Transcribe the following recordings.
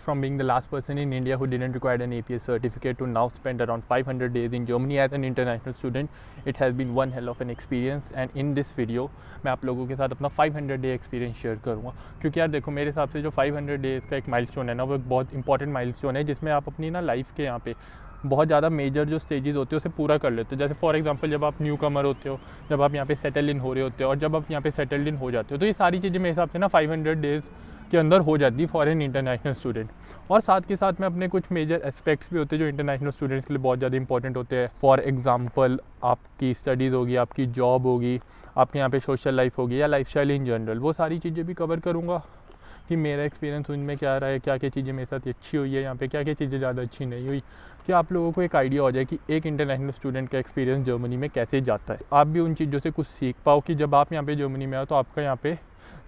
From being the last person in India who didn't require an APS certificate to now spend around 500 days in Germany as an international student, it has been one hell of an experience. And in this video मैं आप लोगों के साथ अपना 500 day experience share करूँगा, क्योंकि यार देखो मेरे हिसाब से जो 500 डेज़ का एक माइलस्टोन है ना, वो एक बहुत इंपॉर्टेंट माइलस्टोन है जिसमें आप अपनी ना लाइफ के यहाँ पे बहुत ज़्यादा मेजर जो स्टेजेस होते हैं उसे पूरा कर लेते हो। जैसे फॉर एग्जांपल जब आप न्यू कमर होते हो, जब आप यहाँ पे सेटल इन हो रहे होते हो और जब आप यहाँ पे सेटल्ड इन हो जाते हो, तो ये सारी चीज़ें मेरे हिसाब से ना 500 डेज़ के अंदर हो जाती है फॉर एन इंटरनेशनल स्टूडेंट। और साथ के साथ में अपने कुछ मेजर एस्पेक्ट्स भी होते हैं जो इंटरनेशनल स्टूडेंट्स के लिए बहुत ज़्यादा इंपॉर्टेंट होते हैं। फॉर एग्जांपल आपकी स्टडीज़ होगी, आपकी जॉब होगी, आपके यहाँ पे सोशल लाइफ होगी या लाइफस्टाइल इन जनरल, वो सारी चीज़ें भी कवर करूँगा कि मेरा एक्सपीरियंस उनमें क्या रहा है, क्या क्या चीज़ें मेरे साथ अच्छी हुई है, यहाँ पे क्या क्या चीज़ें ज़्यादा अच्छी नहीं हुई, कि आप लोगों को एक आइडिया हो जाए कि एक इंटरनेशनल स्टूडेंट का एक्सपीरियंस जर्मनी में कैसे जाता है। आप भी उन चीज़ों से कुछ सीख पाओ कि जब आप यहाँ पे जर्मनी में आओ तो आपका यहाँ पे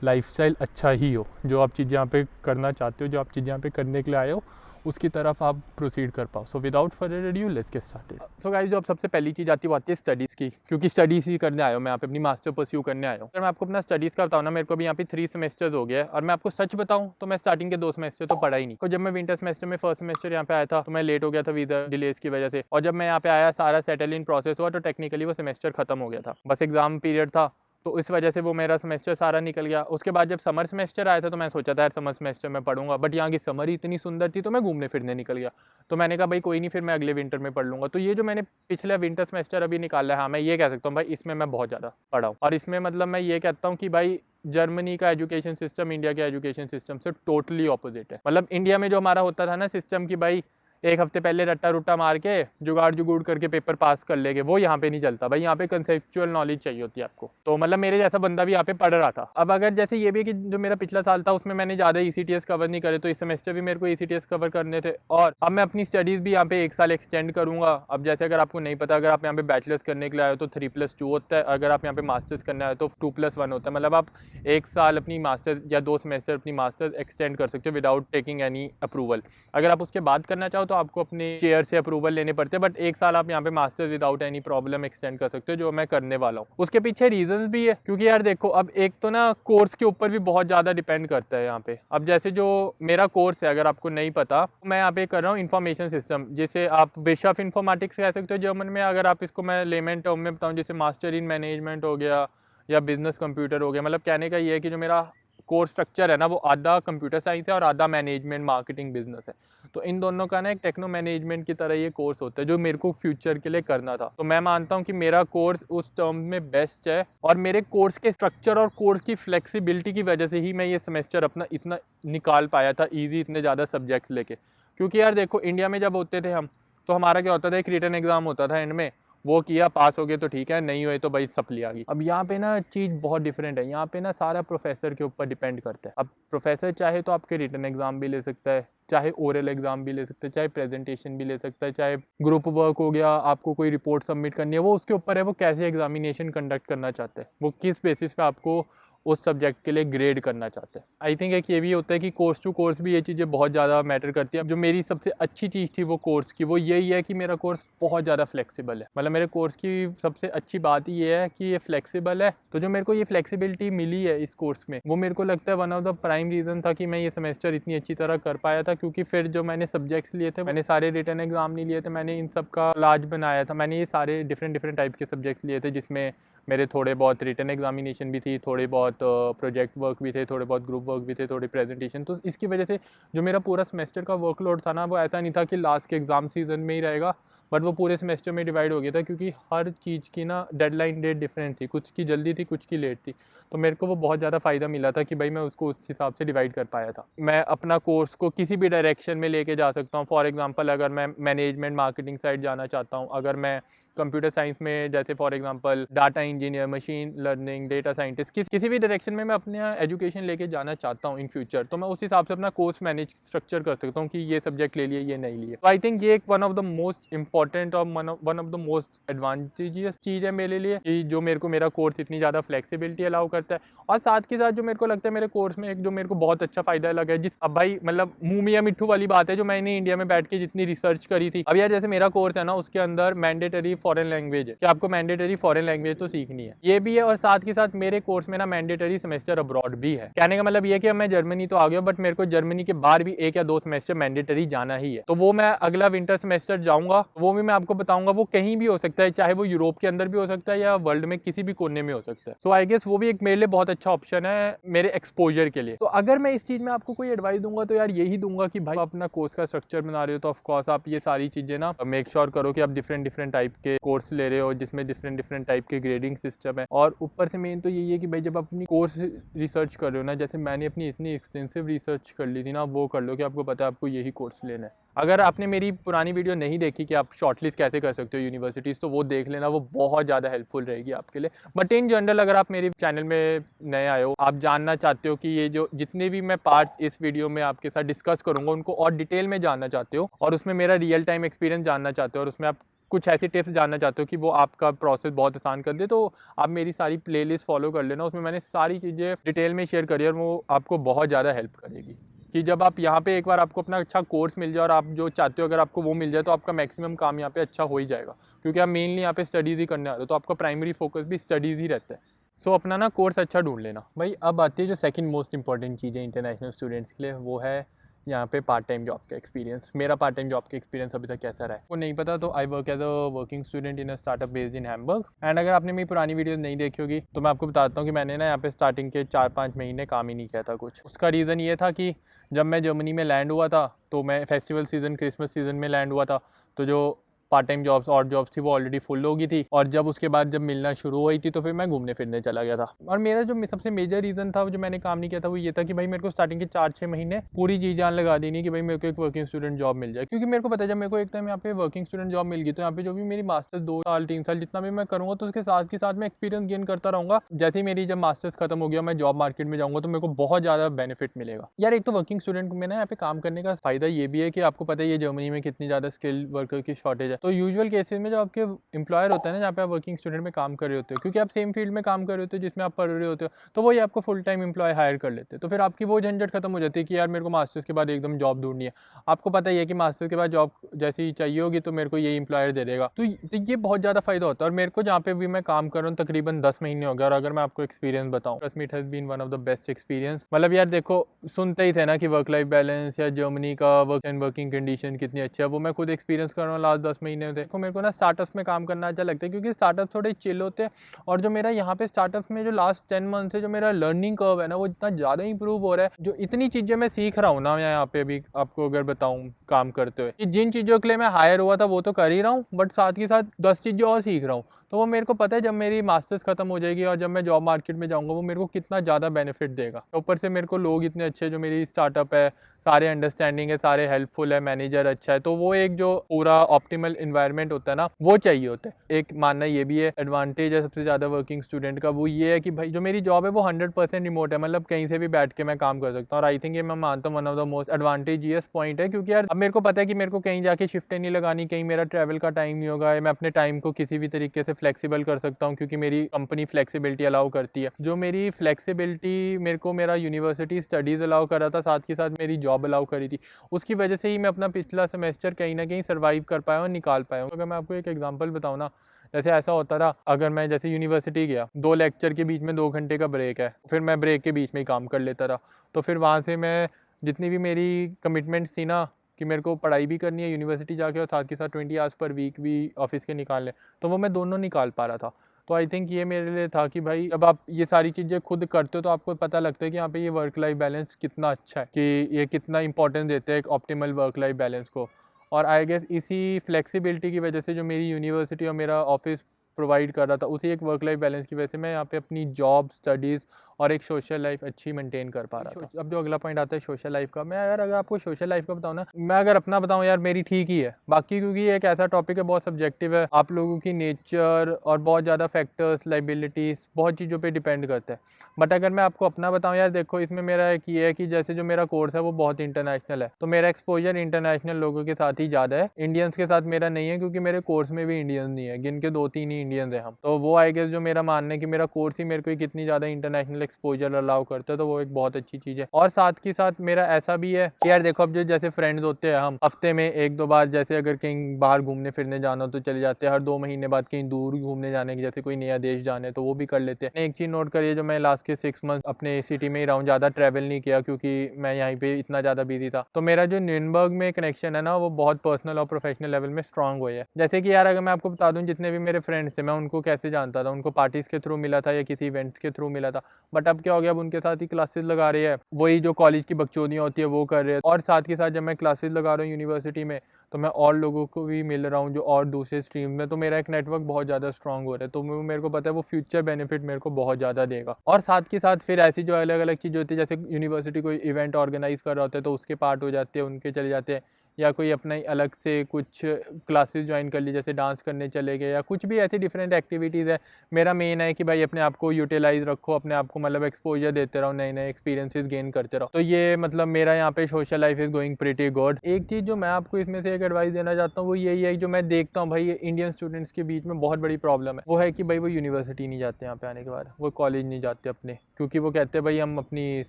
लाइफस्टाइल अच्छा ही हो, जो आप चीज़ें यहाँ पे करना चाहते हो, जो आप चीज़ें यहाँ पे करने के लिए आए हो उसकी तरफ आप प्रोसीड कर पाओ। So without further ado let's get started. So guys, जो अब सबसे पहली चीज़ आती है वो आती है स्टडीज़ की, क्योंकि स्टडीज़ ही करने आया हूँ मैं यहाँ पे, अपनी मास्टर परस्यू करने आया हूँ। अगर मैं आपको अपना स्टडीज़ का बताऊँ ना, मेरे को भी यहाँ पे 3 सेमेस्टर्स हो गया है और मैं आपको सच बताऊँ तो मैं स्टार्टिंग के 2 सेमेस्टर तो पढ़ा ही नहीं। तो जब मैं विंटर सेमेस्टर में फर्स्ट सेमेस्टर यहाँ पे आया था तो मैं लेट हो गया था वीज़ा डिलेज की वजह से, और जब मैं यहाँ पे आया सारा सेटल इन प्रोसेस हुआ तो टेक्निकली वो सेमेस्टर खत्म हो गया था, बस एग्जाम पीरियड था, तो इस वजह से वो मेरा सेमेस्टर सारा निकल गया। उसके बाद जब समर सेमेस्टर आया था तो मैं सोचा था यार समर सेमेस्टर में पढ़ूंगा, बट यहाँ की समर ही इतनी सुंदर थी तो मैं घूमने फिरने निकल गया। तो मैंने कहा भाई कोई नहीं, फिर मैं अगले विंटर में पढ़ लूँगा। तो ये जो मैंने पिछला विंटर सेमेस्टर अभी निकाला है, हाँ मैं ये कह सकता हूँ भाई इसमें मैं बहुत ज़्यादा पढ़ा हूँ। और इसमें मतलब मैं ये कहता हूँ कि भाई जर्मनी का एजुकेशन सिस्टम इंडिया के एजुकेशन सिस्टम से टोटली ऑपोजिट है। मतलब इंडिया में जो हमारा होता था ना सिस्टम की भाई एक हफ्ते पहले रट्टा रुट्टा मार के जुगाड़ जुगूड़ करके पेपर पास कर लेंगे, वो यहाँ पे नहीं चलता भाई। यहाँ पे कंसेप्चुअल नॉलेज चाहिए होती है आपको। तो मतलब मेरे जैसा बंदा भी यहाँ पे पढ़ रहा था। अब अगर जैसे ये भी कि जो मेरा पिछला साल था उसमें मैंने ज़्यादा ECTS कवर नहीं करे, तो इस सेमेस्टर भी मेरे को ECTS कवर करने थे। और अब मैं अपनी स्टडीज़ भी यहाँ पे 1 साल एक्सटेंड करूँगा। अब जैसे अगर आपको नहीं पता, अगर आप यहाँ पे बैचलर्स करने के लिए आए हो तो 3+2 होता है, अगर आप यहाँ पे मास्टर्स करने आए हो तो 2+1 होता है। मतलब आप 1 साल अपनी मास्टर्स या 2 सेमेस्टर अपनी मास्टर्स एक्सटेंड कर सकते हो विदाउट टेकिंग एनी अप्रूवल। अगर आप उसके बाद करना चाहो तो आपको अपने चेयर से अप्रूवल लेने पड़ते हैं, बट 1 साल आप यहाँ पे masters without any problem extend कर सकते हो, जो मैं करने वाला हूँ। उसके पीछे रीजंस भी है, क्योंकि यार देखो अब एक तो ना कोर्स के ऊपर भी बहुत ज़्यादा डिपेंड करता है यहाँ पे। अब जैसे जो मेरा कोर्स है, अगर आपको नहीं पता, मैं यहाँ पे कर रहा हूँ इन्फॉर्मेशन सिस्टम, जिसे आप बिशप ऑफ इन्फॉर्मेटिक्स कह सकते हो जर्मन में। अगर आप इसको मैं लेमन टर्म में बताऊँ, जैसे मास्टर इन मैनेजमेंट हो गया या बिजनेस कंप्यूटर हो गया। मतलब कहने का ये है कि जो मेरा कोर्स स्ट्रक्चर है ना, वो आधा कंप्यूटर साइंस है और आधा मैनेजमेंट मार्केटिंग बिजनेस है। तो इन दोनों का ना एक टेक्नो मैनेजमेंट की तरह ये कोर्स होता है जो मेरे को फ्यूचर के लिए करना था। तो मैं मानता हूँ कि मेरा कोर्स उस टर्म में बेस्ट है, और मेरे कोर्स के स्ट्रक्चर और कोर्स की फ्लेक्सिबिलिटी की वजह से ही मैं ये सेमेस्टर अपना इतना निकाल पाया था ईजी, इतने ज़्यादा सब्जेक्ट्स लेके। क्योंकि यार देखो इंडिया में जब होते थे हम, तो हमारा क्या होता था, एक रिटन एग्जाम होता था एंड में, वो किया, पास हो गए तो ठीक है, नहीं हुए तो भाई सप्ली आ गई। अब यहाँ पे ना चीज़ बहुत डिफरेंट है। यहाँ पे ना सारा प्रोफेसर के ऊपर डिपेंड करता है। अब प्रोफेसर चाहे तो आपके रिटन एग्जाम भी ले सकता है, चाहे ओरल एग्जाम भी ले सकता है, चाहे प्रेजेंटेशन भी ले सकता है, चाहे ग्रुप वर्क हो गया, आपको कोई रिपोर्ट सबमिट करनी है, वो उसके ऊपर है वो कैसे एग्जामिनेशन कंडक्ट करना चाहते हैं, वो किस बेसिस पे आपको उस सब्जेक्ट के लिए ग्रेड करना चाहते हैं। आई थिंक एक ये भी होता है कि कोर्स टू कोर्स भी ये चीज़ें बहुत ज़्यादा मैटर करती है। अब जो मेरी सबसे अच्छी चीज़ थी वो कोर्स की, वो यही है कि मेरा कोर्स बहुत ज़्यादा फ्लेक्सिबल है। मतलब मेरे कोर्स की सबसे अच्छी बात ये है कि ये फ्लेक्सिबल है। तो जो मेरे को ये फ्लेक्सिबिलिटी मिली है इस कोर्स में, वो मेरे को लगता है one of the prime reason था कि मैं ये सेमेस्टर इतनी अच्छी तरह कर पाया था। क्योंकि फिर जो मैंने सब्जेक्ट्स लिए थे, मैंने सारे रिटन एग्जाम नहीं लिए थे, मैंने इन सब का इलाज बनाया था। मैंने ये सारे डिफरेंट टाइप के सब्जेक्ट्स लिए थे, जिसमें मेरे थोड़े बहुत रिटन एग्जामिनेशन भी थी, थोड़े बहुत प्रोजेक्ट वर्क भी थे, थोड़े बहुत ग्रुप वर्क भी थे, थोड़े प्रेजेंटेशन। तो इसकी वजह से जो मेरा पूरा सेमेस्टर का वर्कलोड था ना, वो ऐसा नहीं था कि लास्ट के एग्ज़ाम सीजन में ही रहेगा, बट वो पूरे सेमेस्टर में डिवाइड हो गया था। क्योंकि हर चीज़ की ना डेडलाइन डेट डिफरेंट थी, कुछ की जल्दी थी, कुछ की लेट थी। तो मेरे को वो बहुत ज़्यादा फ़ायदा मिला था कि भाई मैं उसको उस हिसाब से डिवाइड कर पाया था। मैं अपना कोर्स को किसी भी डायरेक्शन में लेके जा सकता हूँ। फॉर एग्जांपल अगर मैं मैनेजमेंट मार्केटिंग साइड जाना चाहता हूँ, अगर मैं कंप्यूटर साइंस में जैसे for example data engineer, machine learning, data scientist, किसी भी डायरेक्शन में मैं अपने एजुकेशन लेके जाना चाहता हूँ इन फ्यूचर, तो मैं उस हिसाब से अपना कोर्स मैनेज स्ट्रक्चर कर सकता हूँ कि ये सब्जेक्ट ले लिए, ये नहीं लिए। तो आई थिंक ये एक one of the most important और one of the most advantageous चीज़ है मेरे लिए, कि जो मेरे को मेरा कोर्स इतनी ज़्यादा फ्लेक्सिबिलिटी अलाउ करता है। और साथ के साथ जो मेरे को लगता है मेरे कोर्स में एक जो मेरे को बहुत अच्छा फ़ायदा लगा है, जिस अब भाई मतलब मुँह मियां मिट्ठू वाली बात है, जो मैंने इंडिया में बैठ के जितनी रिसर्च करी थी। अब यार जैसे मेरा कोर्स है ना, उसके अंदर मैंडेटरी फॉरेन लैंग्वेज है कि आपको मैंडेटरी फॉरेन लैंग्वेज तो सीखनी है, ये भी है। और साथ के साथ मेरे कोर्स में ना मैंडेटरी सेमेस्टर अब्रॉड भी है। कहने का मतलब ये है कि मैं जर्मनी तो आ गया, बट मेरे को जर्मनी के बाहर भी 1 या 2 सेमेस्टर मैंडेटरी जाना ही है। तो वो मैं अगला विंटर सेमेस्टर जाऊंगा, वो भी मैं आपको बताऊंगा। वो कहीं भी हो सकता है, चाहे वो यूरोप के अंदर भी हो सकता है या वर्ल्ड में किसी भी कोने में हो सकता है। सो आई गेस वो भी एक मेरे लिए बहुत अच्छा ऑप्शन है मेरे एक्सपोजर के लिए। तो अगर मैं इस चीज में आपको कोई एडवाइस दूंगा तो यार यही दूंगा कि भाई अपना कोर्स का स्ट्रक्चर बना रहे हो तो ऑफकोर्स आप ये सारी चीजें ना मेक श्योर करो कि आप डिफरेंट टाइप के कोर्स ले रहे हो जिसमें डिफरेंट टाइप के ग्रेडिंग सिस्टम है। और ऊपर से मेन तो यही है कि भाई जब अपनी कोर्स रिसर्च कर रहे हो ना, जैसे मैंने अपनी इतनी एक्सटेंसिव रिसर्च कर ली थी ना, वो कर लो कि आपको पता है आपको यही कोर्स लेना है। अगर आपने मेरी पुरानी वीडियो नहीं देखी कि आप शॉर्टलिस्ट कैसे कर सकते हो यूनिवर्सिटीज़, तो वो देख लेना, वो बहुत ज़्यादा हेल्पफुल रहेगी आपके लिए। बट इन जनरल अगर आप मेरे चैनल में नए आए हो, आप जानना चाहते हो कि ये जो जितने भी मैं पार्ट्स इस वीडियो में आपके साथ डिस्कस करूँगा उनको और डिटेल में जानना चाहते हो और उसमें मेरा रियल टाइम एक्सपीरियंस जानना चाहते हो और उसमें आप कुछ ऐसी टिप्स जानना चाहते हो कि वो आपका प्रोसेस बहुत आसान कर दे, तो आप मेरी सारी प्लेलिस्ट फॉलो कर लेना। उसमें मैंने सारी चीज़ें डिटेल में शेयर करी और वो आपको बहुत ज़्यादा हेल्प करेगी कि जब आप यहाँ पे एक बार आपको अपना अच्छा कोर्स मिल जाए और आप जो चाहते हो अगर आपको वो मिल जाए तो आपका मैक्सिमम काम यहाँ पे अच्छा हो ही जाएगा, क्योंकि आप मेनली यहाँ पे स्टडीज़ ही करने आते हो, तो आपका प्राइमरी फोकस भी स्टडीज़ ही रहता है। सो अपना ना कोर्स अच्छा ढूंढ लेना भाई। अब आती है जो सेकंड मोस्ट इंपॉर्टेंट चीज़ है इंटरनेशनल स्टूडेंट्स के लिए, वो है यहाँ पे पार्ट टाइम जॉब का एक्सपीरियंस। मेरा पार्ट टाइम जॉब का एक्सपीरियंस अभी तक कैसा रहा है वो नहीं पता, तो I work as a working student in a startup based in Hamburg. And अगर आपने मेरी पुरानी वीडियो नहीं देखी होगी तो मैं आपको बताता हूँ कि मैंने ना यहाँ पे स्टार्टिंग के 4-5 महीने काम ही नहीं किया था कुछ। उसका रीज़न ये था कि जब मैं जर्मनी में लैंड हुआ था तो मैं फेस्टिवल सीज़न क्रिसमस सीज़न में लैंड हुआ था, तो जो पार्ट टाइम जॉब्स और जॉब्स थी वो ऑलरेडी फुल हो गई थी। और जब उसके बाद जब मिलना शुरू हुई थी तो फिर मैं घूमने फिरने चला गया था। और मेरा जो सबसे मेजर रीज़न था जो मैंने काम नहीं किया था वो ये था कि भाई मेरे को स्टार्टिंग के 4-6 महीने पूरी जी जान लगा देनी कि भाई मेरे को एक वर्किंग स्टूडेंट जॉब मिल जाए, क्योंकि मेरे को पता है जब मेरे को एक टाइम यहाँ पे वर्किंग स्टूडेंट जॉब मिल गई तो यहाँ पे जो भी मेरी मास्टर्स 2 साल 3 साल जितना भी मैं करूँगा तो उसके साथ के साथ मैं एक्सपीरियंस गेन करता रहूँगा। जैसे ही मेरी जब मास्टर्स खत्म हो गया मैं जॉब मार्केट में जाऊँगा तो मेरे को बहुत ज़्यादा बेनिफिट मिलेगा। यार एक तो वर्किंग स्टूडेंट में ना यहाँ पे काम करने का फायदा ये भी है कि आपको पता है ये जर्मनी में कितनी ज़्यादा स्किल वर्कर की शॉर्टेज है। तो यूजुअल केसेस में जो आपके एम्प्लॉयर होता है ना जहाँ पे आप वर्किंग स्टूडेंट में काम कर रहे होते हो, क्योंकि आप सेम फील्ड में काम कर रहे होते हो जिसमें आप पढ़ रहे होते हो, तो वही आपको फुल टाइम एम्प्लॉय हायर कर लेते हैं। तो फिर आपकी वो झंझट खत्म हो जाती है कि यार मेरे को मास्टर्स के बाद एकदम जॉब ढूंढनी है। आपको पता ही है कि मास्टर्स के बाद जॉब जैसी चाहिए होगी तो मेरे को ये एम्प्लॉयर दे देगा, तो ये बहुत ज़्यादा फायदा होता है। और मेरे को जहाँ पे भी मैं काम कर रहा हूँ तकरीबन 10 महीने हो गया, और अगर मैं आपको एक्सपीरियंस बताऊँ, trust me it has been one of the best experience. मतलब यार देखो, सुनते ही थे ना कि वर्क लाइफ बैलेंस या जर्मनी का वर्क एंड वर्किंग कंडीशन कितनी अच्छी है, वो मैं खुद एक्सपीरियंस कर रहा हूँ लास्ट 10 महीने में। देखो मेरे को ना स्टार्टअप्स में काम करना अच्छा लगता है क्योंकि स्टार्टअप थोड़े चिल होते हैं। और जो मेरा यहाँ पे स्टार्टअप्स में जो लास्ट 10 मंथ से जो मेरा लर्निंग कर्व है ना वो इतना ज़्यादा इंप्रूव हो रहा है, जो इतनी चीज़ें मैं सीख रहा हूँ ना यहाँ पे अभी आपको अगर बताऊँ काम करते हुए, कि जिन चीज़ों के लिए मैं हायर हुआ था वो तो कर ही रहा हूँ, बट साथ के साथ 10 चीज़ें और सीख रहा हूँ। तो वो मेरे को पता है जब मेरी मास्टर्स खत्म हो जाएगी और जब मैं जॉब मार्केट में जाऊँगा वो मेरे को कितना ज़्यादा बेनिफिट देगा। ऊपर से मेरे को लोग इतने अच्छे, जो मेरी स्टार्टअप है सारे अंडरस्टैंडिंग है, सारे हेल्पफुल है, मैनेजर अच्छा है, तो वो एक जो पूरा ऑप्टिमल इन्वायरमेंट होता है ना वो चाहिए होता है। एक मानना ये भी है एडवांटेज है सबसे ज़्यादा वर्किंग स्टूडेंट का, वो ये है कि भाई जो मेरी जॉब है वो 100% रिमोट है, मतलब कहीं से भी बैठ के मैं काम कर सकता हूँ। और आई थिंक ये मैं मानता हूँ one of the most advantageous point है, क्योंकि यार अब मेरे को पता है कि मेरे को कहीं जाके शिफ्टें नहीं लगानी, कहीं मेरा ट्रैवल का टाइम नहीं होगा, मैं अपने टाइम को किसी भी तरीके से फ्लेक्सिबल कर सकता हूँ क्योंकि मेरी कंपनी फ्लेक्सिबिलिटी अलाउ करती है। जो मेरी फ्लेक्सिबिलिटी मेरे को मेरा यूनिवर्सिटी स्टडीज़ अलाउ कर रहा था, साथ के साथ मेरी जॉब अलाउ करी थी, उसकी वजह से ही मैं अपना पिछला सेमेस्टर कहीं ना कहीं सर्वाइव कर पाया और निकाल पाया हूँ। अगर मैं आपको एक एग्जांपल बताऊँ ना, जैसे ऐसा होता था अगर मैं जैसे यूनिवर्सिटी गया, 2 लेक्चर के बीच में 2 घंटे का ब्रेक है, फिर मैं ब्रेक के बीच में ही काम कर लेता था। तो फिर वहाँ से मैं जितनी भी मेरी कमिटमेंट्स थी ना कि मेरे को पढ़ाई भी करनी है यूनिवर्सिटी जाके और साथ के साथ 20 आवर्स पर वीक भी ऑफिस के निकालने, तो वो मैं दोनों निकाल पा रहा था। तो आई थिंक ये मेरे लिए था कि भाई जब आप ये सारी चीज़ें खुद करते हो तो आपको पता लगता है कि यहाँ पे ये वर्क लाइफ बैलेंस कितना अच्छा है, कि ये कितना इंपॉर्टेंस देते हैं एक ऑप्टिमल वर्क लाइफ बैलेंस को। और आई गेस इसी फ्लेक्सिबिलिटी की वजह से जो मेरी यूनिवर्सिटी और मेरा ऑफिस प्रोवाइड कर रहा था, उसी एक वर्क लाइफ बैलेंस की वजह से मैं यहाँ पे अपनी जॉब, स्टडीज़ और एक सोशल लाइफ अच्छी मेंटेन कर पा रहा था। अब जो अगला पॉइंट आता है सोशल लाइफ का, मैं यार अगर आपको सोशल लाइफ का बताऊँ ना, मैं अगर अपना बताऊँ यार मेरी ठीक ही है, बाकी क्योंकि ये एक ऐसा टॉपिक है बहुत सब्जेक्टिव है, आप लोगों की नेचर और बहुत ज़्यादा फैक्टर्स, लाइबिलिटीज़, बहुत चीज़ों पे डिपेंड करता है। बट अगर मैं आपको अपना बताऊँ यार, देखो इसमें मेरा एक ये है कि जैसे जो मेरा कोर्स है वो बहुत इंटरनेशनल है, तो मेरा एक्सपोजर इंटरनेशनल लोगों के साथ ही ज़्यादा है, इंडियंस के साथ मेरा नहीं है, क्योंकि मेरे कोर्स में भी इंडियंस नहीं है, गिन के 2-3 ही इंडियंस हैं हम। तो वो आई गेस जो मेरा मानना है कि मेरा कोर्स ही मेरे को कितनी ज़्यादा इंटरनेशनल एक्सपोजर अलाउ करता है, तो वो एक बहुत अच्छी चीज़ है। और साथ के साथ मेरा ऐसा भी है कि यार देखो, अब जो जैसे फ्रेंड्स होते हैं, हम हफ्ते में 1-2 बार जैसे अगर कहीं बाहर घूमने फिरने जाना हो तो चले जाते हैं, हर 2 महीने बाद कहीं दूर घूमने जाने की, जैसे कोई नया देश जाने तो वो भी कर लेते हैं। एक चीज़ नोट करिए, जो मैं लास्ट के 6 मंथ अपने सिटी में ही रहा हूँ, ज़्यादा ट्रैवल नहीं किया क्योंकि मैं यहाँ पे इतना ज़्यादा बिजी था, तो मेरा जो न्यूरम्बर्ग में कनेक्शन है ना, वो बहुत पर्सनल और प्रोफेशनल लेवल में स्ट्रांग हुआ है। जैसे कि यार अगर मैं आपको बता दूं, जितने भी मेरे फ्रेंड्स थे मैं उनको कैसे जानता था, उनको पार्टीज के थ्रू मिला था या किसी इवेंट्स के थ्रू मिला था, बट अब क्या हो गया, अब उनके साथ ही क्लासेस लगा रही है, वही जो कॉलेज की बकचोदियाँ होती है वो कर रहे हैं। और साथ के साथ जब मैं क्लासेस लगा रहा हूँ यूनिवर्सिटी में, तो मैं और लोगों को भी मिल रहा हूँ जो और दूसरे स्ट्रीम में, तो मेरा एक नेटवर्क बहुत ज़्यादा स्ट्रांग हो रहा है, तो मेरे को पता है वो फ्यूचर बेनिफिट मेरे को बहुत ज़्यादा देगा। और साथ के साथ फिर ऐसी जो अलग अलग चीज़ होती है, जैसे यूनिवर्सिटी कोई इवेंट ऑर्गेनाइज कर रहा होता है तो उसके पार्ट हो जाते हैं, उनके चले जाते हैं, या कोई अपना ही अलग से कुछ क्लासेस ज्वाइन कर ली, जैसे डांस करने चले गए या कुछ भी ऐसी डिफरेंट एक्टिविटीज़ है। मेरा मेन है कि भाई अपने आप को यूटिलाइज रखो, अपने आप को मतलब एक्सपोजर देते रहो, नए नए एक्सपीरियंसेस गेन करते रहो। तो ये मतलब मेरा यहाँ पे social life is going pretty good. एक चीज़ जो मैं आपको इसमें से एक एडवाइस देना चाहता हूँ वो यही है, जो मैं देखता हूँ भाई इंडियन स्टूडेंट्स के बीच में बहुत बड़ी प्रॉब्लम है, वो है कि भाई वो यूनिवर्सिटी नहीं जाते, यहाँ पे आने के बाद वो कॉलेज नहीं जाते अपने, क्योंकि वो कहते हैं भाई हम अपनी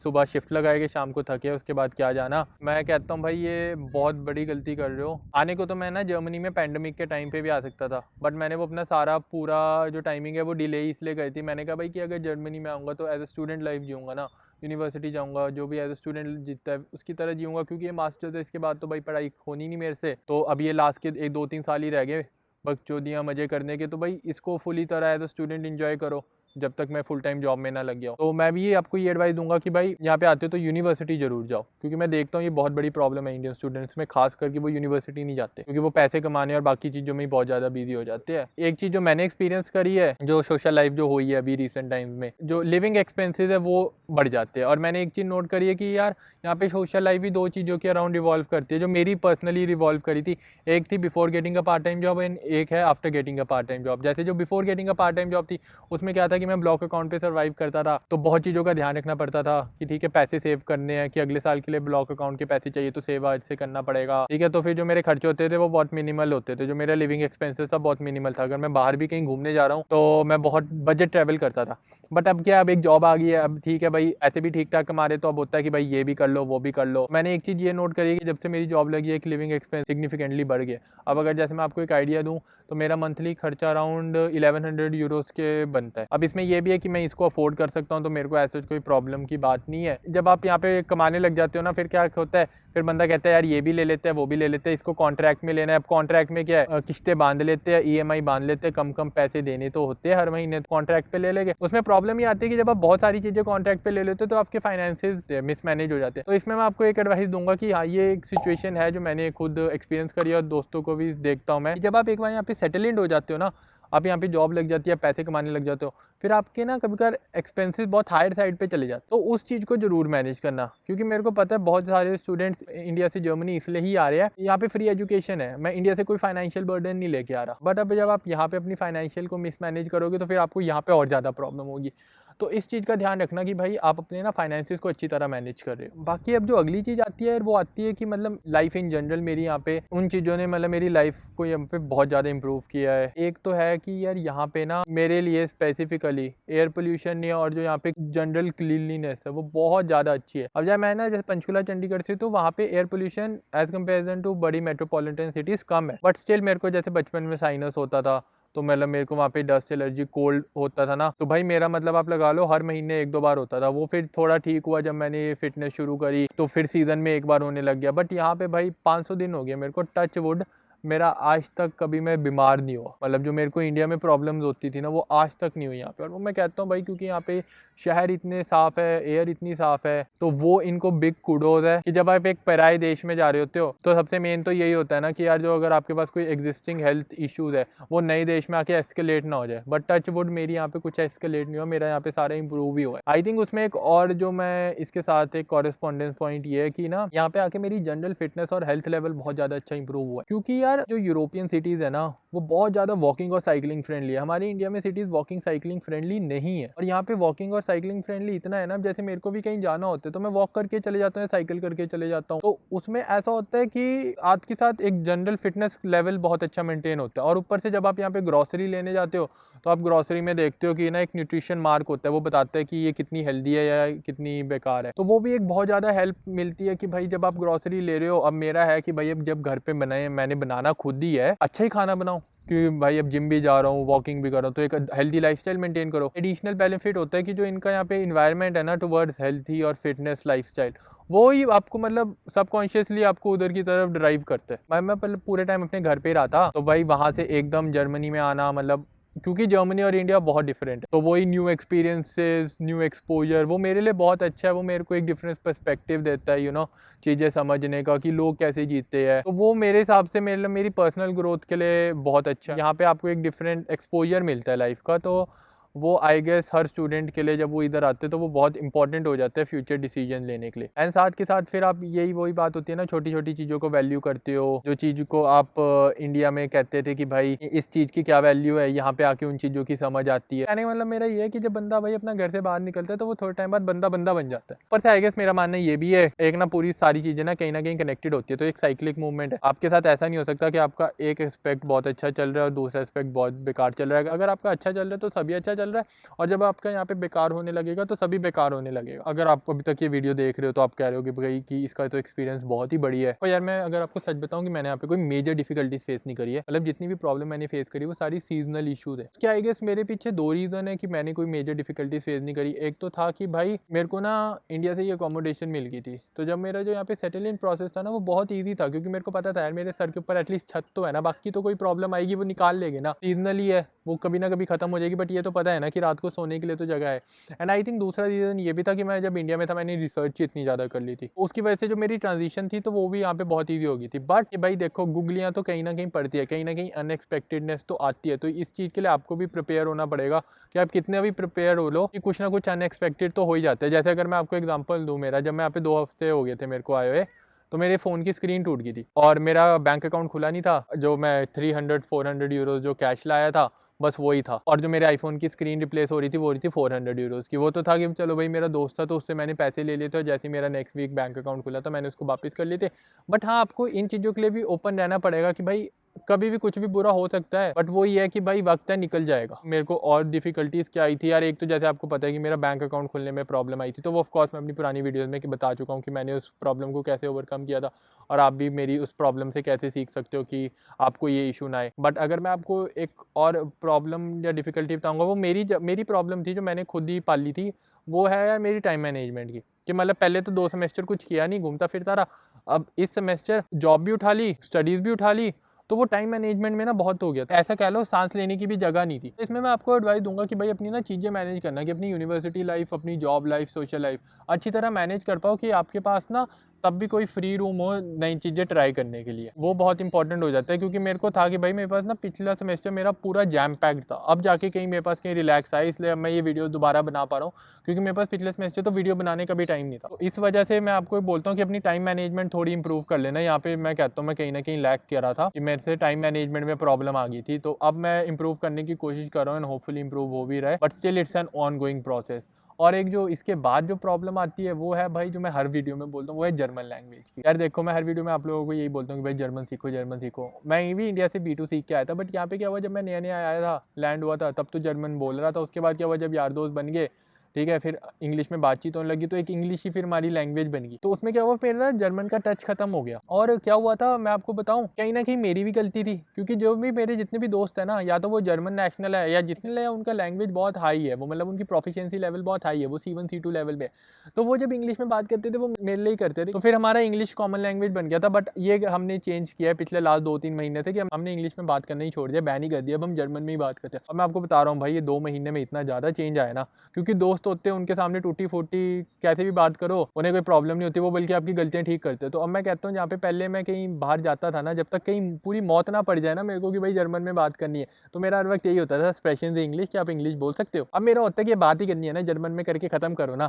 सुबह शिफ्ट लगाएंगे, शाम को थके उसके बाद क्या जाना। मैं कहता हूँ भाई ये बहुत बड़ी गलती कर रहे हो। आने को तो मैं ना जर्मनी में पैंडेमिक के टाइम पे भी आ सकता था, बट मैंने वो अपना सारा पूरा जो टाइमिंग है वो डिले इसलिए गई थी। मैंने कहा भाई कि अगर जर्मनी में आऊँगा तो एज अ स्टूडेंट लाइफ जीऊँगा ना, यूनिवर्सिटी जाऊँगा, जो भी एज अ स्टूडेंट जीता है उसकी तरह जीऊँगा, क्योंकि ये मास्टर है, इसके बाद तो भाई पढ़ाई होनी नहीं मेरे से, तो अब ये लास्ट के 1-2-3 साल ही रह गए बकचोदियाँ मजे करने के, तो भाई इसको फुली तरह एज अ स्टूडेंट एंजॉय करो जब तक मैं फुल टाइम जॉब में ना लग गया हूँ। तो मैं भी आपको ये एडवाइस दूंगा कि भाई यहाँ पे आते हो तो यूनिवर्सिटी जरूर जाओ, क्योंकि मैं देखता हूँ ये बहुत बड़ी प्रॉब्लम है इंडियन स्टूडेंट्स में, खास करके वो यूनिवर्सिटी नहीं जाते क्योंकि वो पैसे कमाने और बाकी चीज़ों में ही बहुत ज़्यादा बिजी हो जाते हैं। एक चीज़ जो मैंने एक्सपीरियंस करी है, जो सोशल लाइफ जो हुई है अभी रिसेंट टाइम्स में, जो लिविंग एक्सपेंसेस है वो बढ़ जाते हैं। और मैंने एक चीज़ नोट करी है कि यार यहाँ पे सोशल लाइफ भी 2 चीज़ों के अराउंड रिवॉल्व करती है, जो मेरी पर्सनली रिवॉल्व करी थी। एक थी before getting a part time job and एक है after getting a part time job. जैसे जो before getting a part time job थी उसमें क्या था कि मैं ब्लॉक अकाउंट पे सर्वाइव करता था, तो बहुत चीज़ों का ध्यान रखना पड़ता था कि ठीक है पैसे सेव करने हैं, कि अगले साल के लिए ब्लॉक अकाउंट के पैसे चाहिए तो सेव आज से करना पड़ेगा, ठीक है। तो फिर जो मेरे खर्चे होते थे वो बहुत मिनिमल होते थे, जो मेरा लिविंग एक्सपेंसेस था बहुत मिनिमल था। अगर मैं बाहर भी कहीं घूमने जा रहा हूँ तो मैं बहुत बजट ट्रैवल करता था। बट अब क्या, अब एक जॉब आ गई है, अब ठीक है भाई ऐसे भी ठीक ठाक कमा रहे, तो अब होता है कि भाई ये भी कर लो वो भी कर लो। मैंने एक चीज़ ये नोट करी कि जब से मेरी जॉब लगी है एक लिविंग एक्सपेंस सिग्निफिकेंटली बढ़ गया। अब अगर जैसे मैं आपको एक आइडिया दूँ तो मेरा मंथली खर्चा अराउंड 1100 यूरोस के बनता है। अब इसमें यह भी है कि मैं इसको अफोर्ड कर सकता हूँ, तो मेरे को ऐसे कोई प्रॉब्लम की बात नहीं है। जब आप यहाँ पे कमाने लग जाते हो ना, फिर क्या होता है, फिर बंदा कहता है यार ये भी ले लेते हैं वो भी ले लेते हैं, इसको कॉन्ट्रैक्ट में लेना है। अब कॉन्ट्रैक्ट में क्या है, किस्तें बांध लेते हैं, ईएमआई बांध लेते हैं, कम कम पैसे देने तो होते हैं हर महीने, कॉन्ट्रैक्ट पे ले लेंगे। उसमें प्रॉब्लम ये आती है कि जब आप बहुत सारी चीज़ें कॉन्ट्रैक्ट पे ले लेते हो तो आपके फाइनेंसेस मिसमैनेज हो जाते हैं। तो इसमें मैं आपको एक एडवाइस दूंगा कि हाँ ये एक सिचुएशन है जो मैंने खुद एक्सपीरियंस करी और दोस्तों को भी देखता हूँ मैं। जब आप एक बार यहाँ पे सेटल हो जाते हो ना, आप यहाँ पे जॉब लग जाती है, पैसे कमाने लग जाते हो, फिर आपके ना कभी कभार एक्सपेंसेस बहुत हायर साइड पे चले जाते, तो उस चीज़ को जरूर मैनेज करना। क्योंकि मेरे को पता है बहुत सारे स्टूडेंट्स इंडिया से जर्मनी इसलिए ही आ रहे हैं, यहाँ पे फ्री एजुकेशन है, मैं इंडिया से कोई फाइनेंशियल बर्डन नहीं लेके आ रहा। बट अब जब आप यहाँ पे अपनी फाइनेंशियल को मिसमैनेज करोगे तो फिर आपको यहाँ पे और ज़्यादा प्रॉब्लम होगी। तो इस चीज़ का ध्यान रखना कि भाई आप अपने ना फाइनेंसिस को अच्छी तरह मैनेज कर रहे हो। बाकी अब जो अगली चीज़ आती है वो आती है कि मतलब लाइफ इन जनरल मेरी यहाँ पे उन चीज़ों ने मतलब मेरी लाइफ को यहाँ पे बहुत ज़्यादा इंप्रूव किया है। एक तो है कि यार यहाँ पे ना मेरे लिए स्पेसिफिकली एयर पोल्यूशन नहीं है, और जो यहाँ पे जनरल क्लीनलीनेस है वो बहुत ज़्यादा अच्छी है। अब जब मैं ना जैसे पंचकुला चंडीगढ़ से, तो वहाँ पे air pollution as comparison to बड़ी मेट्रोपॉलिटन सिटीज़ कम है, बट स्टिल मेरे को जैसे बचपन में साइनस होता था, तो मतलब मेरे को वहाँ पे डस्ट एलर्जी कोल्ड होता था ना, तो भाई मेरा मतलब आप लगा लो हर महीने 1-2 बार होता था। वो फिर थोड़ा ठीक हुआ जब मैंने फिटनेस शुरू करी, तो फिर सीजन में 1 बार होने लग गया। बट यहाँ पे भाई 500 दिन हो गया मेरे को, टच वुड, मेरा आज तक कभी मैं बीमार नहीं हुआ। मतलब जो मेरे को इंडिया में प्रॉब्लम्स होती थी ना वो आज तक नहीं हुई यहाँ पे। और वो मैं कहता हूँ भाई क्योंकि यहाँ पे शहर इतने साफ़ है, एयर इतनी साफ़ है, तो वो इनको बिग कुडोज है कि जब आप एक पराए देश में जा रहे होते हो तो सबसे मेन तो यही होता है ना कि यार जो अगर आपके पास कोई एग्जिस्टिंग हेल्थ इश्यूज़ है वो नए देश में आके एस्केलेट ना हो जाए। बट टच वुड मेरी यहाँ पे कुछ एस्केलेट नहीं हुआ, मेरा यहाँ पे सारा इंप्रूव ही हुआ है। आई थिंक उसमें एक और जो मैं इसके साथ एक कॉरेस्पॉन्डेंस पॉइंट ये है कि ना यहाँ पे आके मेरी जनरल फिटनेस और हेल्थ लेवल बहुत ज़्यादा अच्छा इंप्रूव हुआ है। क्योंकि यार जो यूरोपियन सिटीज़ है ना वो बहुत ज़्यादा वॉकिंग और साइकिलिंग फ्रेंडली है। हमारे इंडिया में सिटीज़ वॉकिंग साइकिलिंग फ्रेंडली नहीं है, और यहाँ पे वॉकिंग और साइकिलिंग फ्रेंडली इतना है ना, जैसे मेरे को भी कहीं जाना होता है तो मैं वॉक करके चले जाता हूँ, साइकिल करके चले जाता हूँ। तो उसमें ऐसा होता है कि आपके साथ एक जनरल फिटनेस लेवल बहुत अच्छा मेंटेन होता है। और ऊपर से जब आप यहाँ पे ग्रॉसरी लेने जाते हो तो आप ग्रॉसरी में देखते हो कि ना एक न्यूट्रिशन मार्क होता है, वो बताता है कि ये कितनी हेल्दी है या कितनी बेकार है। तो वो भी एक बहुत ज़्यादा हेल्प मिलती है कि भाई जब आप ग्रॉसरी ले रहे हो, अब मेरा है कि भाई अब जब घर पे बनाए, मैंने बनाना खुद ही है, अच्छा ही खाना बनाओ कि भाई अब जिम भी जा रहा हूँ, वॉकिंग भी कर रहा हूँ, तो एक हेल्दी लाइफस्टाइल मेंटेन करो। एडिशनल बेनिफिट होता है कि जो इनका यहाँ पे इन्वायरमेंट है ना टुवर्ड्स हेल्थी और फिटनेस लाइफस्टाइल, वो ही आपको मतलब सबकॉन्शियसली आपको उधर की तरफ ड्राइव करता है। मैं पहले पूरे टाइम अपने घर पे ही रहा था, तो भाई वहाँ से एकदम जर्मनी में आना, मतलब क्योंकि जर्मनी और इंडिया बहुत डिफरेंट है, तो वही न्यू एक्सपीरियंसेस, न्यू एक्सपोजर, वो मेरे लिए बहुत अच्छा है। वो मेरे को एक डिफरेंस पर्सपेक्टिव देता है, चीज़ें समझने का कि लोग कैसे जीते हैं। तो वो मेरे हिसाब से मेरी पर्सनल ग्रोथ के लिए बहुत अच्छा है। यहाँ पे आपको एक डिफरेंट एक्सपोजर मिलता है लाइफ का, तो वो आई गेस हर स्टूडेंट के लिए जब वो इधर आते हैं तो वो बहुत इंपॉर्टेंट हो जाता है फ्यूचर डिसीजन लेने के लिए। एंड साथ के साथ फिर आप यही वही बात होती है ना, छोटी छोटी चीज़ों को वैल्यू करते हो, जो चीज़ को आप इंडिया में कहते थे कि भाई इस चीज़ की क्या वैल्यू है, यहाँ पे आके उन चीज़ों की समझ आती है। कहने का मतलब मेरा ये है कि जब बंदा भाई अपना घर से बाहर निकलता है तो वो थोड़े टाइम बाद बंदा बंदा बन जाता है। पर से आई गेस मेरा मानना ये भी है, एक ना पूरी सारी चीज़ें ना कहीं कनेक्टेड होती है, तो एक साइक्लिक मूवमेंट है। आपके साथ ऐसा नहीं हो सकता कि आपका एक एस्पेक्ट बहुत अच्छा चल रहा है और दूसरा एस्पेक्ट बहुत बेकार चल रहा है। अगर आपका अच्छा चल रहा है तो सभी अच्छा चल रहा है, और जब आपका यहाँ पे बेकार होने लगेगा तो सभी बेकार होने लगेगा। अगर आप अभी तक ये वीडियो देख रहे हो तो आप कह रहे हो कि भाई कि इसका तो एक्सपीरियंस बहुत ही बढ़िया है, और यार मैं अगर आपको सच बताऊं कि मैंने यहाँ पे कोई मेजर डिफिकल्टीज फेस नहीं करी है। मतलब जितनी भी प्रॉब्लम मैंने फेस करी वो सारी सीजनल इशूज है। क्या आई गेस मेरे पीछे दो रीजन है कि मैंने कोई मेजर डिफिकल्टीज फेस नहीं करी। एक तो था कि भाई मेरे को ना इंडिया से ये अकोमोडेशन मिल गई थी, तो जब मेरा जो यहाँ पे सेटल इन प्रोसेस था ना वो बहुत ईजी था, क्योंकि मेरे को पता था यार मेरे सर के ऊपर एटलीस्ट छत तो है ना, बाकी तो कोई प्रॉब्लम आएगी वो निकाल लेंगे ना, सीजनली है वो कभी ना कभी खत्म हो जाएगी, बट ये तो पता है ना कि रात को सोने के लिए तो जगह है। एंड आई थिंक दूसरा रीज़न ये भी था कि मैं जब इंडिया में था मैंने रिसर्च इतनी ज़्यादा कर ली थी, उसकी वजह से जो मेरी ट्रांजिशन थी तो वो भी यहाँ पे बहुत ईजी हो गई थी। बट भाई देखो गुगलियाँ तो कहीं ना कहीं पड़ती है, कहीं ना कहीं अनएक्सपेक्टेडनेस तो आती है, तो इस चीज़ के लिए आपको भी प्रिपेयर होना पड़ेगा कि आप कितने भी प्रिपेयर हो लो कि कुछ ना कुछ अनएक्सपेक्टेड तो हो ही जाता है। जैसे अगर मैं आपको एग्जाम्पल दूँ, मेरा जब मैं यहाँ पे 2 हफ्ते हो गए थे मेरे को आए हुए, तो मेरे फ़ोन की स्क्रीन टूट गई थी और मेरा बैंक अकाउंट खुला नहीं था। जो मैं 300-400 यूरोज जो कैश लाया था बस वही था, और जो मेरे आईफोन की स्क्रीन रिप्लेस हो रही थी वो हो रही थी 400 यूरोज़ की। वो तो था कि चलो भाई मेरा दोस्त था तो उससे मैंने पैसे ले लिए थे, और जैसे मेरा नेक्स्ट वीक बैंक अकाउंट खुला था मैंने उसको वापस कर लिए थे। बट हाँ, आपको इन चीज़ों के लिए भी ओपन रहना पड़ेगा कि भाई कभी भी कुछ भी बुरा हो सकता है, बट वो ये है कि भाई वक्त है निकल जाएगा। मेरे को और डिफिकल्टीज क्या आई थी यार, एक तो जैसे आपको पता है कि मेरा बैंक अकाउंट खुलने में प्रॉब्लम आई थी, तो वो ऑफकोर्स मैं अपनी पुरानी वीडियोस में बता चुका हूँ कि मैंने उस प्रॉब्लम को कैसे ओवरकम किया था, और आप भी मेरी उस प्रॉब्लम से कैसे सीख सकते हो कि आपको ये इशू ना आए। बट अगर मैं आपको एक और प्रॉब्लम या डिफिकल्टी बताऊँगा, वो मेरी प्रॉब्लम थी जो मैंने खुद ही पाली थी, वो है यार मेरी टाइम मैनेजमेंट की। कि मतलब पहले तो 2 सेमेस्टर कुछ किया नहीं, घूमता फिरता रहा, अब इस सेमेस्टर जॉब भी उठा ली, स्टडीज़ भी उठा ली, तो वो टाइम मैनेजमेंट में ना बहुत हो गया था। ऐसा कह लो सांस लेने की भी जगह नहीं थी। इसमें मैं आपको एडवाइस दूंगा कि भाई अपनी ना चीज़ें मैनेज करना, कि अपनी यूनिवर्सिटी लाइफ, अपनी जॉब लाइफ, सोशल लाइफ अच्छी तरह मैनेज कर पाओ, कि आपके पास ना तब भी कोई फ्री रूम हो नई चीज़ें ट्राई करने के लिए। वो बहुत इंपॉर्टेंट हो जाता है, क्योंकि मेरे को था कि भाई मेरे पास ना पिछला सेमेस्टर मेरा पूरा जैम पैक्ड था, अब जाके कहीं मेरे पास कहीं रिलैक्स आया, इसलिए मैं ये वीडियो दोबारा बना पा रहा हूँ, क्योंकि मेरे पास पिछले सेमेस्टर तो वीडियो बनाने का भी टाइम नहीं था। तो इस वजह से मैं आपको बोलता हूँ कि अपनी टाइम मैनेजमेंट थोड़ी इंप्रूव कर लेना। यहाँ पे मैं कहता हूँ मैं कहीं ना कहीं लैक कर रहा था कि मेरे से टाइम मैनेजमेंट में प्रॉब्लम आ गई थी, तो अब मैं इंप्रूव करने की कोशिश कर रहा हूँ एंड होपफुली इंप्रूव हो भी रहा है, but still it's an on going process. और एक जो इसके बाद जो प्रॉब्लम आती है वो है भाई, जो मैं हर वीडियो में बोलता हूँ, वो है जर्मन लैंग्वेज की। यार देखो मैं हर वीडियो में आप लोगों को यही बोलता हूँ कि भाई जर्मन सीखो, जर्मन सीखो। मैं भी इंडिया से B2 सीख के आया था, बट यहाँ पे क्या हुआ, जब मैं नया नया आया था, लैंड हुआ था, तब तो जर्मन बोल रहा था। उसके बाद क्या हुआ, जब यार दोस्त बन गए, ठीक है, फिर इंग्लिश में बातचीत होने लगी, तो एक इंग्लिश ही फिर हमारी लैंग्वेज बन गई। तो उसमें क्या हुआ, फिर ना जर्मन का टच खत्म हो गया। और क्या हुआ था मैं आपको बताऊं, कहीं ना कहीं मेरी भी गलती थी, क्योंकि जो भी मेरे जितने भी दोस्त है ना, या तो वो जर्मन नेशनल है, या जितने उनका लैंग्वेज बहुत हाई है, वो मतलब उनकी प्रोफिशिएंसी लेवल बहुत हाई है, वो C1 C2 लेवल पे। तो वो जब इंग्लिश में बात करते थे वो मेरे लिए ही करते थे, तो फिर हमारा इंग्लिश कॉमन लैंग्वेज बन गया था। बट ये हमने चेंज किया है पिछले लास्ट 2-3 महीने से, कि हमने इंग्लिश में बात करना ही छोड़ दिया, बैन ही कर दिया, अब हम जर्मन में ही बात करते हैं। अब मैं आपको बता रहा हूँ भाई, ये 2 महीने में इतना ज़्यादा चेंज आया ना, क्योंकि दोस्त होते हैं उनके सामने टूटी फूटी कैसे भी बात करो, उन्हें कोई प्रॉब्लम नहीं होती, वो बल्कि आपकी गलतियां ठीक करते हैं। तो अब मैं कहता हूँ जहाँ पे पहले मैं कहीं बाहर जाता था ना, जब तक कहीं पूरी मौत ना पड़ जाए ना मेरे को कि भाई जर्मन में बात करनी है, तो मेरा हर वक्त यही होता था, एक्सप्रेशन इंग्लिश, कि आप इंग्लिश बोल सकते हो। अब मेरा होता है कि बात ही करनी है ना जर्मन में, करके खत्म करो ना,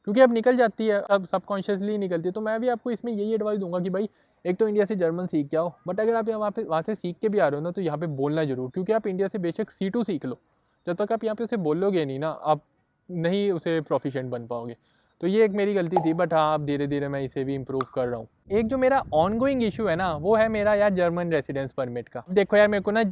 क्योंकि अब निकल जाती है, अब सबकॉन्शियसली निकलती है। तो मैं भी आपको इसमें यही एडवाइस दूंगा कि भाई एक तो इंडिया से जर्मन सीख के आओ, बट अगर आप वहाँ से सीख के भी आ रहे हो ना, तो यहाँ पे बोलना जरूर, क्योंकि आप इंडिया से बेशक C2 सीख लो, जब तक आप यहाँ पे उसे बोलोगे नहीं ना, आप नहीं उसे प्रोफिशिएंट बन पाओगे। तो ये एक मेरी गलती थी, बट हाँ अब धीरे धीरे मैं इसे भी इम्प्रूव कर रहा हूँ। एक जो मेरा ऑन गोइंग इशू है ना, वो है मेरा यार जर्मन रेसिडेंस परमिट का। देखो यार मेरे को ना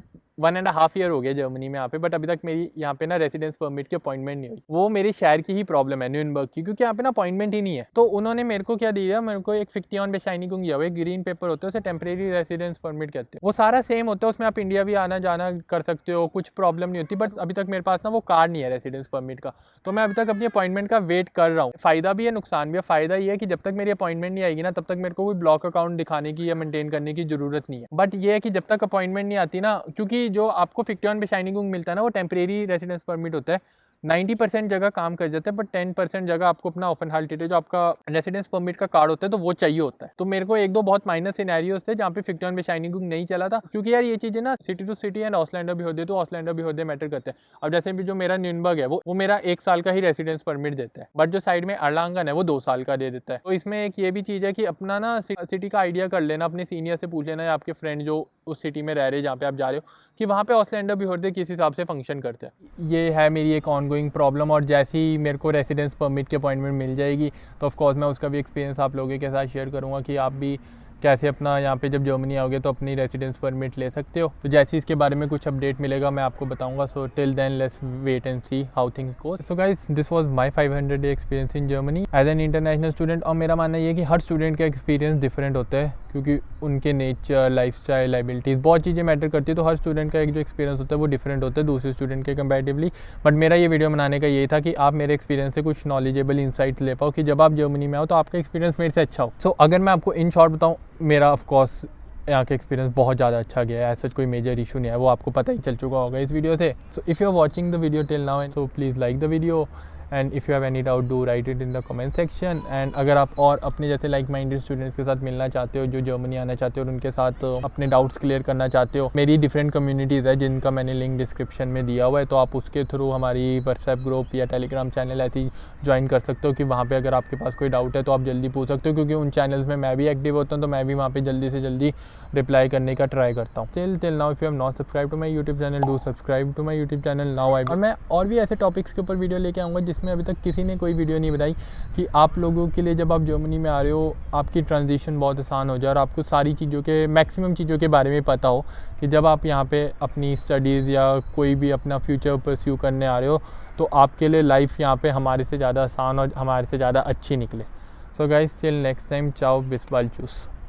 1.5 ईयर हो गया जर्मनी में यहाँ पे, बट अभी तक मेरी यहाँ पे ना रेसिडेंस परमिट की अपॉइंटमेंट नहीं हुई। वो मेरे शहर की ही प्रॉब्लम है, न्यूनबर्ग की, क्योंकि यहाँ पे ना अपॉइंटमेंट ही नहीं है। तो उन्होंने मेरे को क्या दिया, मेरे को एक फिक्टियन बेशाइनिगुंग दिया हुआ, एक ग्रीन पेपर होता है, उसे टेम्परेरी रेसिडेंस परमिट कहते हैं। वो सारा सेम होता है, उसमें आप इंडिया भी आना जाना कर सकते हो, कुछ प्रॉब्लम नहीं होती। बट अभी तक मेरे पास ना वो कार्ड नहीं है रेसिडेंस परमिट का, तो मैं अभी तक अपनी अपॉइंटमेंट का वेट कर रहा हूँ। फायदा भी है नुकसान भी है। फायदा ये है कि जब तक मेरी अपॉइंटमेंट नहीं आएगी ना, तब तक मेरे को कोई ब्लॉक अकाउंट दिखाने की या मेंटेन करने की जरूरत नहीं है। बट ये है कि जब तक अपॉइंटमेंट नहीं आती ना, क्योंकि जो आपको फिक्टियन बेशाइनिगुंग मिलता है ना, वो टेम्परेरी रेसिडेंस परमिट होता है। 90% जगह काम कर जाता है, बट 10% जगह आपको अपना ऑफेनहाल्टिटे जो आपका रेसिडेंस परमिट का कार्ड होता है, तो वो चाहिए होता है। तो मेरे को एक दो बहुत माइनर सिनेरियोस थे जहाँ पे फिक्टियन बेशाइनिगुंग नहीं चला था, क्योंकि यार ये चीज़ें ना सिटी टू सिटी एंड ऑसलैंडर भी होते, तो ऑसलैंडर भी होते मैटर करते हैं। अब जैसे भी जो मेरा न्यूनबर्ग है वो मेरा 1 साल का ही रेसिडेंस परमिट देता है, बट जो साइड में अर्लांगन है वो 2 साल का दे देता है। तो इसमें एक ये भी चीज़ है कि अपना ना सिटी का आइडिया कर लेना, अपने सीनियर से पूछ लेना या आपके फ्रेंड जो उस सिटी में रह रहे हैं जहाँ पे आप जा रहे हो, कि वहाँ पे ऑसलैंडर भी होते किस हिसाब से फंक्शन करते हैं। ये है मेरी एक ऑनगोइंग प्रॉब्लम, और जैसे ही मेरे को रेसिडेंस परमिट की अपॉइंटमेंट मिल जाएगी तो ऑफ कोर्स मैं उसका भी एक्सपीरियंस आप लोगों के साथ शेयर करूँगा कि आप भी कैसे अपना यहाँ पे जब जर्मनी आओगे तो अपनी रेसिडेंस परमिट ले सकते हो। तो जैसे इसके बारे में कुछ अपडेट मिलेगा मैं आपको बताऊंगा। So till then let's wait and see how things go. So guys, this was my 500 day experience in Germany as an international student. और मेरा मानना ये है कि हर स्टूडेंट का एक्सपीरियंस डिफरेंट होता है, क्योंकि उनके नेचर, लाइफस्टाइल, लाइबिलिटीज़, बहुत चीज़ें मैटर करती है। तो हर स्टूडेंट का एक जो एक्सपीरियंस होता है वो डिफरेंट होता है दूसरे स्टूडेंट के कंपैरेटिवली। बट मेरा ये वीडियो बनाने का ये था कि आप मेरे एक्सपीरियंस से कुछ नॉलेजेबल इंसाइट्स ले पाओ कि जब आप जर्मनी में आओ तो आपका एक्सपीरियंस मेरे से अच्छा हो। सो अगर मैं आपको इन शॉर्ट बताऊँ, मेरा ऑफकोर्स यहाँ का एक्सपीरियंस बहुत ज़्यादा अच्छा गया है। ऐसा कोई मेजर इशू नहीं है, वो आपको पता ही चल चुका होगा इस वीडियो से। So if you are watching the video till now, so please like the video, and if you have any doubt do write it in the comment section. And अगर आप और अपने जैसे लाइक माइंडेड स्टूडेंट्स के साथ मिलना चाहते हो जो जर्मनी आना चाहते हो और उनके साथ अपने डाउट्स क्लियर करना चाहते हो, मेरी डिफरेंट कम्युनिटीज़ है जिनका मैंने लिंक डिस्क्रिप्शन में दिया हुआ है, तो आप उसके थ्रू हमारी व्हाट्सएप ग्रुप या टेलीग्राम चैनल ऐसी ज्वाइन कर सकते हो कि वहाँ पे अगर आपके पास कोई डाउट है तो आप जल्दी पूछ सकते हो, क्योंकि उन चैनल्स में मैं भी एक्टिव होता हूँ, तो मैं भी वहाँ पे जल्दी से जल्दी रिप्लाई करने का ट्राई करता हूँ। Till now if you have not subscribe to my YouTube channel, do subscribe to my YouTube channel now. और मैं और भी ऐसे टॉपिक्स के ऊपर वीडियो लेके आऊँगा जिसमें अभी तक किसी ने कोई वीडियो नहीं बनाई, कि आप लोगों के लिए जब आप जर्मनी में आ रहे हो आपकी ट्रांजिशन बहुत आसान हो जाए और आपको सारी चीज़ों के मैक्सिमम चीज़ों के बारे में पता हो, कि जब आप यहाँ पे अपनी स्टडीज़ या कोई भी अपना फ्यूचर परस्यू करने आ रहे हो तो आपके लिए लाइफ यहाँ पे हमारे से ज़्यादा आसान और हमारे से ज़्यादा अच्छी निकले। So guys, till next time, चाओ, बिस्बाल चूस।